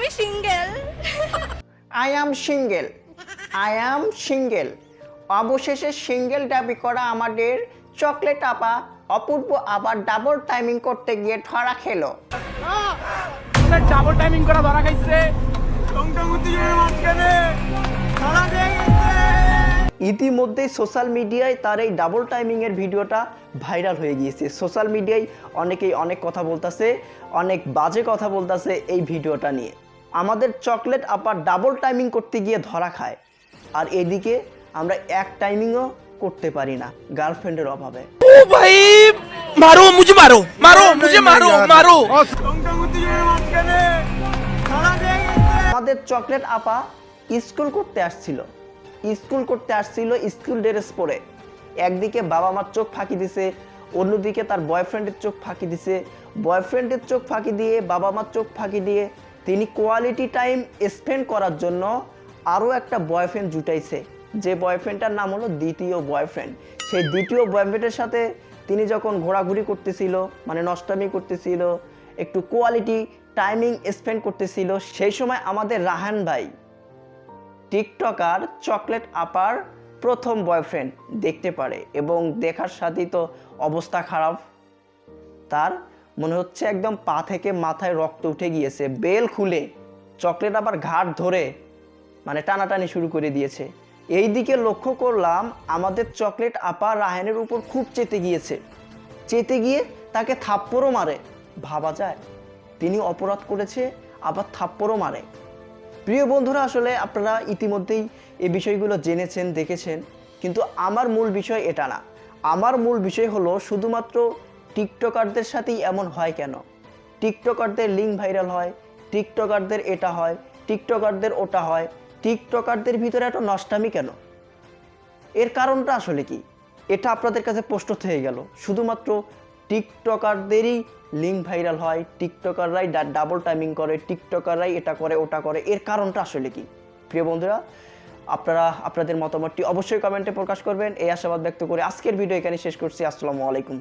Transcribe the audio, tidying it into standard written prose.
আমি single. I am single, I am single. অবশেষে single দাবি করা আমাদের চকলেট আপা অপূর্ব আবার ডাবল টাইমিং করতে গিয়ে ধরা খেলো। ডাবল টাইমিং করা ধরা খাইছে। ইতিমধ্যেই সোশ্যাল মিডিয়ায় তার এই ডাবল টাইমিংয়ের ভিডিওটা ভাইরাল হয়ে গিয়েছে। সোশ্যাল মিডিয়ায় অনেকেই অনেক কথা বলতেছে, অনেক বাজে কথা বলতেছে এই ভিডিওটা নিয়ে। আমাদের চকলেট আপার ডাবল টাইমিং করতে গিয়ে ধরা খায়, আর এদিকে আমরা এক টাইমিংও করতে পারি না গার্লফ্রেন্ডের অভাবে। ও ভাই মারো মুঝে, মারো মারো মুঝে, মারো মারো। আমাদের চকলেট আপা স্কুল করতে আসছিল, স্কুল ড্রেস পরে। একদিকে বাবা মার চোখ ফাঁকি দিছে, অন্যদিকে তার বয়ফ্রেন্ডের চোখ ফাঁকি দিছে। বয়ফ্রেন্ডের চোখ ফাঁকি দিয়ে, বাবা মার চোখ ফাঁকি দিয়ে তিনি কোয়ালিটি টাইম স্পেন্ড করার জন্য আরও একটা বয়ফ্রেন্ড জুটাইছে, যে বয়ফ্রেন্ডটার নাম হলো দ্বিতীয় বয়ফ্রেন্ড। সেই দ্বিতীয় বয়ফ্রেন্ডের সাথে তিনি যখন ঘোরাঘুরি করতেছিল, মানে নষ্টামি করতেছিল, একটু কোয়ালিটি টাইমিং স্পেন্ড করতেছিল, সেই সময় আমাদের রাহান ভাই টিকটকার চকলেট আপার প্রথম বয়ফ্রেন্ড দেখতে পারে, এবং দেখার সাথেই তো অবস্থা খারাপ। তার মনে হচ্ছে একদম পা থেকে মাথায় রক্ত উঠে গিয়েছে। বেল খুলে চকলেট আপার ঘাট ধরে মানে টানাটানি শুরু করে দিয়েছে। এই দিকে লক্ষ্য করলাম আমাদের চকলেট আপা রাহানের উপর খুব চেতে গিয়ে তাকে থাপ্পড়ও মারে। ভাবা যায় তিনি অপরাধ করেছে, আবার থাপ্পড়ও মারে। প্রিয় বন্ধুরা, আসলে আপনারা ইতিমধ্যেই এই বিষয়গুলো জেনেছেন, দেখেছেন, কিন্তু আমার মূল বিষয় এটা না। আমার মূল বিষয় হলো শুধুমাত্র টিকটকারদের সাথেই এমন হয় কেন? টিকটকারদের লিঙ্ক ভাইরাল হয়, টিকটকারদের এটা হয়, টিকটকারদের ওটা হয়, টিকটকারদের ভিতরে এত নষ্টামি কেন? এর কারণটা আসলে কি? এটা আপনাদের কাছে প্রশ্ন থেকে গেল। শুধুমাত্র টিকটকারদেরই লিঙ্ক ভাইরাল হয়, টিকটকাররাই ডাবল টাইমিং করে, টিকটকাররাই এটা করে ওটা করে, এর কারণটা আসলে কি? প্রিয় বন্ধুরা, আপনারা আপনাদের মতামতটি অবশ্যই কমেন্টে প্রকাশ করবেন, এই আশাবাদ ব্যক্ত করে আজকের ভিডিও এখানে শেষ করছি। আসসালামু আলাইকুম।